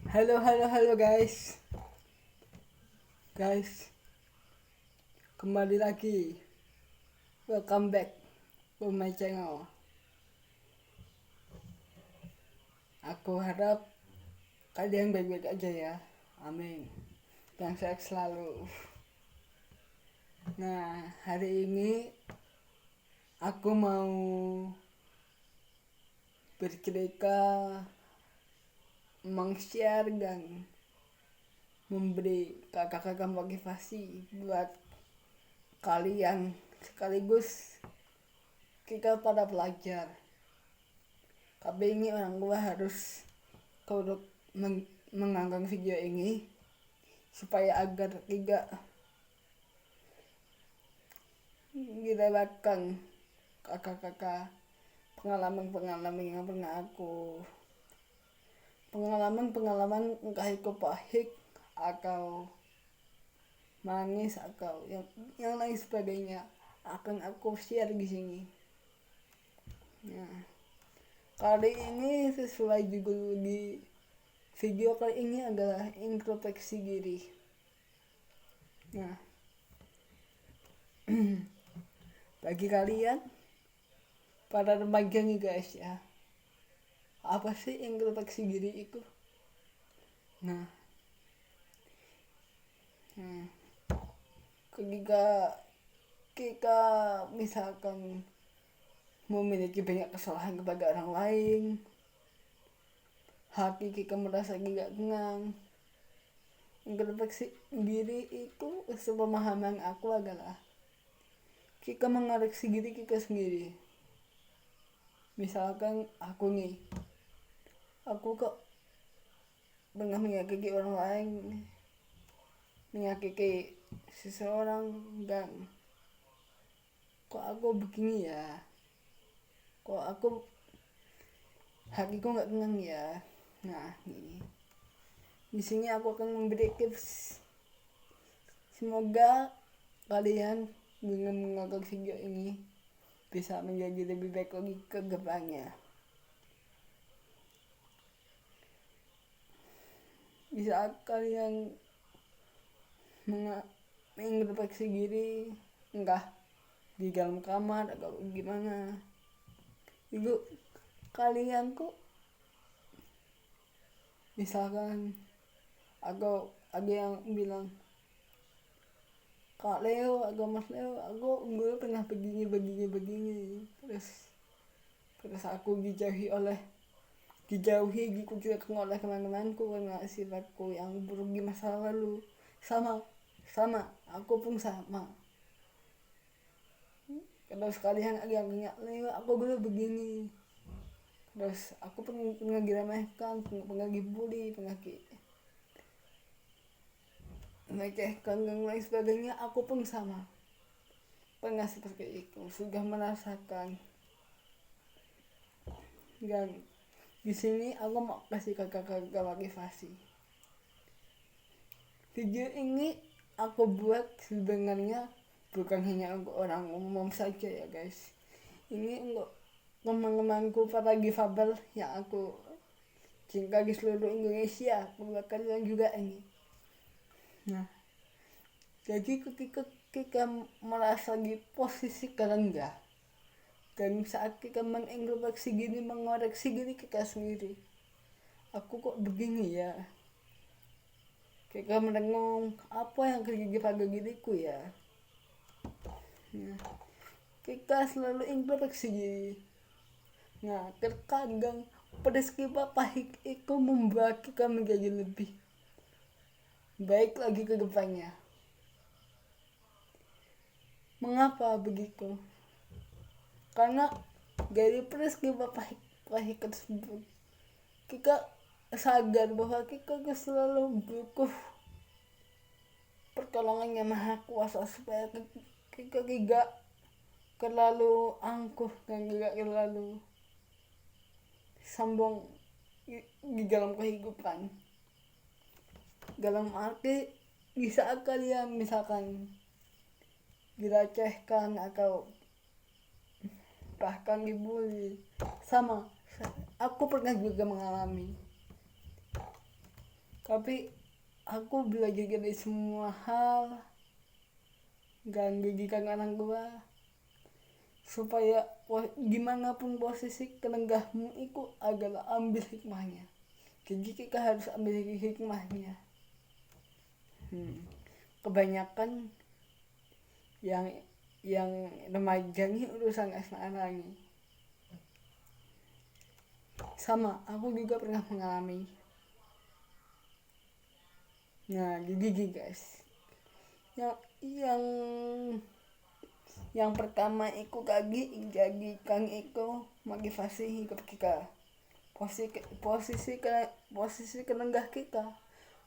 Halo guys. Guys, kembali lagi. Welcome back to my channel. Aku harap kalian baik-baik aja ya. Amin. Dan sehat selalu. Nah, hari ini aku mau bercerita, meng-share dan memberi kakak-kakak motivasi buat kalian sekaligus kita para pelajar. Tapi ini orang tua harus turut menganggap video ini supaya agar tidak dilewatkan kakak-kakak pengalaman-pengalaman yang pernah aku pengalaman entah itu pahit atau manis atau yang lain sebagainya akan aku share di sini. Nah, kali ini sesuai judul di video kali ini adalah introspeksi diri. Nah, bagi kalian para remaja nih guys ya, apa sih introspeksi diri itu? Nah, ketika kita misalkan memiliki banyak kesalahan kepada orang lain, hati kita merasa tidak tenang. Introspeksi diri itu sepemahaman aku adalah kita mengoreksi diri kita sendiri. Misalkan aku kok pernah menyakiti orang lain, menyakiti seseorang, dan kok aku begini ya, kok aku hatiku nggak tenang ya. Nah, ini di sini aku akan memberi tips. Semoga kalian dengan menonton video ini bisa menjadi lebih baik lagi ke depannya. Bisa kalian mengintrospeksi diri, entah di dalam kamar atau gimana, itu kalian kok misalkan atau ada yang bilang, Kak Leo atau Mas Leo, aku dulu pernah begini, terus aku dijauhi dikucilkan oleh teman-temanku karena sifatku yang buruk di masa lalu. Sama aku pun sama. Terus kalian agak Leo, aku dulu begini, terus aku pernah diremehkan, pernah dibully, pernah melecehkan dan lain sebagainya. Aku pun sama, pernah seperti itu, sudah merasakan. Dan di sini aku mau kasih kakak-kakak motivasi. Video ini aku buat sebenarnya bukan hanya untuk orang umum saja ya guys. Ini untuk teman-temanku para difabel yang aku cinta di seluruh Indonesia, buat kalian juga ini. Nah, jadi ketika kita merasa di posisi kerendah dan saat kita mengintrospeksi diri, mengoreksi diri kita sendiri, aku kok begini ya, kita merenung apa yang terjadi pada diriku ya. Nah, kita selalu introspeksi diri. Nah, terkadang peristiwa pahit itu membuat kita menjadi lebih baik lagi ke depannya. Mengapa begitu? Karena dari peristiwa pahit tersebut kita sadar bahwa kita selalu butuh pertolongan yang maha kuasa supaya kita tidak terlalu angkuh dan tidak terlalu sombong di dalam kehidupan. Dalam arti di saat kalian misalkan dilecehkan atau bahkan dibully, sama aku pernah juga mengalami. Tapi aku belajar dari semua hal, gak menggigitkan orang tua, supaya gimana pun posisi kenegahmu itu adalah ambil hikmahnya. Jadi kita harus ambil hikmahnya. Kebanyakan yang remaja ini urusan asmara nih. Sama, aku juga pernah mengalami. Nah, jadi guys, yang yang pertama itu kaki jadikan itu motivasi hidup kita. Posisi kenenggah kita,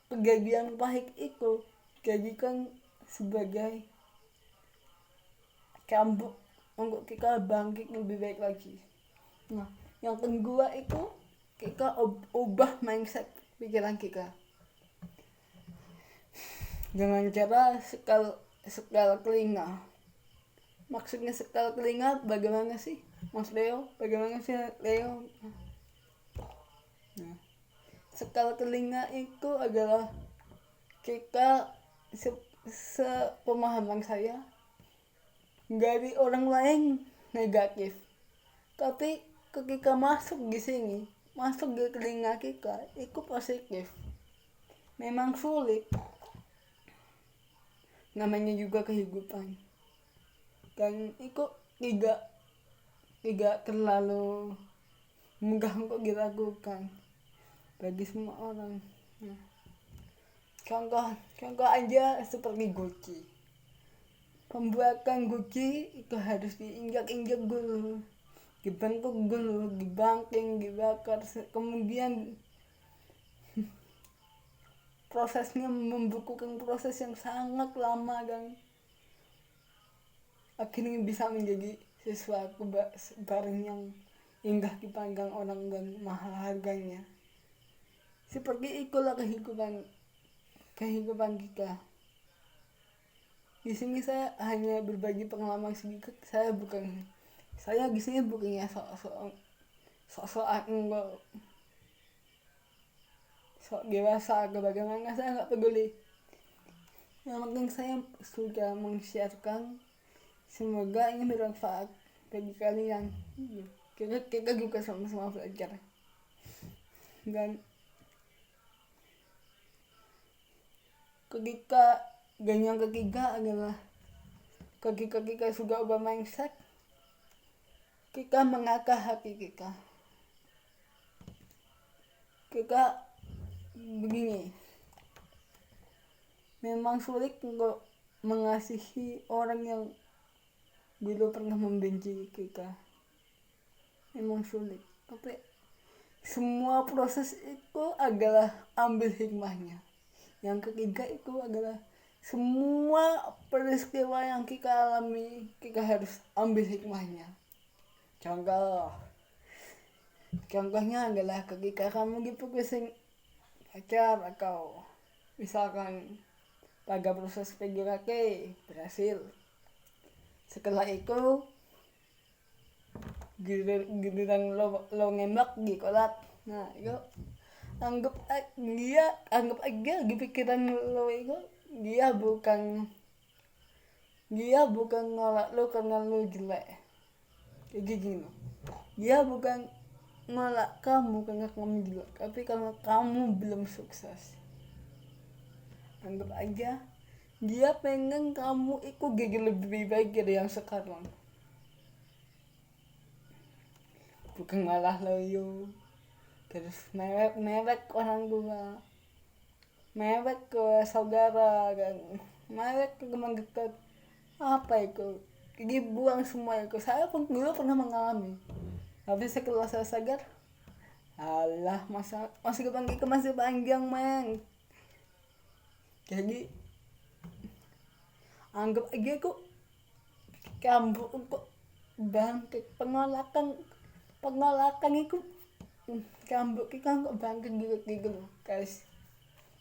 kejadian pahit itu jadikan sebagai cambuk untuk kita bangkit lebih baik lagi. Nah, yang kedua itu kita ubah mindset pikiran kita dengan cara sekal telinga. Maksudnya sekal telinga bagaimana sih Mas Leo? Bagaimana sih Leo? Nah, sekal telinga itu adalah kita sepemahaman saya dari orang lain negatif, tapi ketika masuk di sini, masuk di telinga kita itu positif. Memang sulit, namanya juga kehidupan, dan itu tidak terlalu mudah untuk dilakukan bagi semua orang. Nah, contoh aja seperti Gucci. Pembuatan Gucci itu harus diinjak-injak dulu, dibentuk dulu, dibanting, dibakar, kemudian prosesnya membukukan proses yang sangat lama dan akhirnya bisa menjadi sesuatu barang yang indah dipandang orang dan mahal harganya. Seperti itulah kehidupan kita. Di sini saya hanya berbagi pengalaman sedikit. Saya di sini bukannya sok dewasa atau bagaimana, saya nggak peduli. Yang penting saya sudah men-sharekan, semoga ini bermanfaat bagi kalian. Kita juga sama-sama belajar. Dan yang ketiga adalah ketika kita sudah ubah mindset, kita mengasah hati kita. Kita begini, memang sulit untuk mengasihi orang yang dulu pernah membenci kita. Memang sulit, tapi semua proses itu adalah ambil hikmahnya. Yang ketiga itu adalah semua peristiwa yang kita alami, kita harus ambil hikmahnya. Contohnya adalah ketika kamu diputusin pacar atau misalkan pada proses PDKT berhasil, setelah itu giliran lo ngembak dikolak. Nah itu anggap aja di pikiran lo itu dia bukan nolak lo karena lo jelek, kayak gini. Dia bukan nolak kamu karena kamu jelek, tapi karena kamu belum sukses. Anggap aja dia pengen kamu itu jadi lebih baik dari yang sekarang, bukan malah loyo terus mewek orang tua, mewek ke saudara, dan mewek ke teman dekat. Apa itu? Dibuang semua itu. Saya pun dulu pernah mengalami, tapi setelah saya sadar, alah masih panjang men. Jadi anggap aja kok kamu untuk bangkit, penolakan itu kamu kita nggak bangkit gitu guys.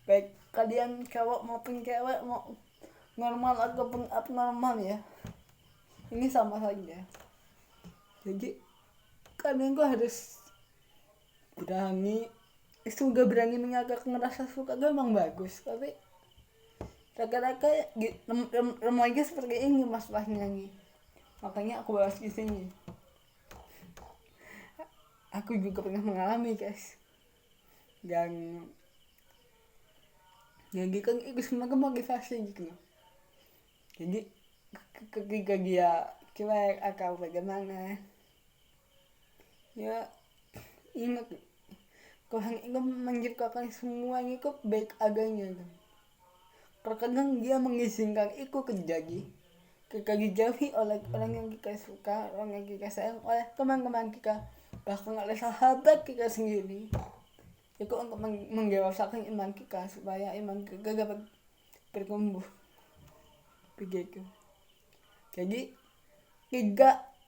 Baik kalian cowok maupun cewek, mau normal ataupun abnormal ya, ini sama saja. Jadi kalian kok harus berani juga berani menyatakan rasa suka itu emang bagus, tapi rata-rata remaja seperti ini masalahnya nih, makanya aku bahas di sini. Aku juga pernah mengalami guys, dan jadi kan itu semuanya motivasi gitu. Jadi ketika dia cuek atau bagaimana, ya ingat Tuhan itu menciptakan semuanya itu baik adanya kan. Terkadang dia mengizinkan itu terjadi ketika dijauhi oleh orang yang kita suka, orang yang kita sayang, oleh teman-teman kita, bahkan oleh sahabat kita sendiri. Itu untuk menggewasakan iman kita supaya iman kita dapat bertumbuh begitu. Jadi 3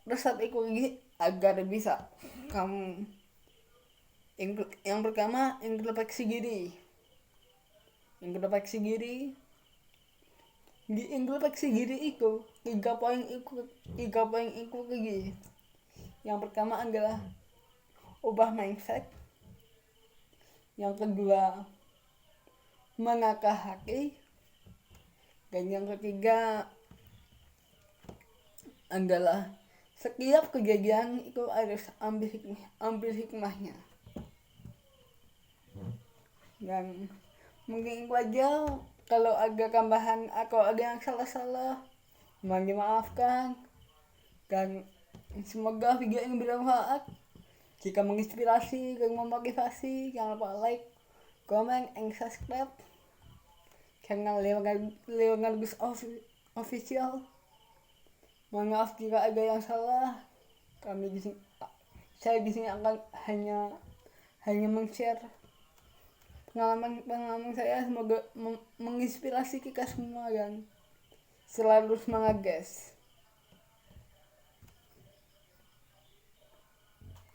resep itu lagi agar bisa kamu yang pertama introspeksi diri. Introspeksi diri, di introspeksi diri itu 3 poin itu lagi. Yang pertama adalah ubah mindset. Yang kedua menakah hati. Dan yang ketiga adalah setiap kejadian itu harus ambil hikmahnya. Dan mungkin itu aja. Kalau ada tambahan atau ada yang salah-salah, mohon dimaafkan. Dan semoga video ini bermanfaat. Jika menginspirasi dan memotivasi, jangan lupa like, comment, and subscribe channel Leonard Gus Official. Mohon maaf jika ada yang salah. Saya di sini akan hanya men-share pengalaman saya, semoga menginspirasi kita semua dan selalu semangat guys.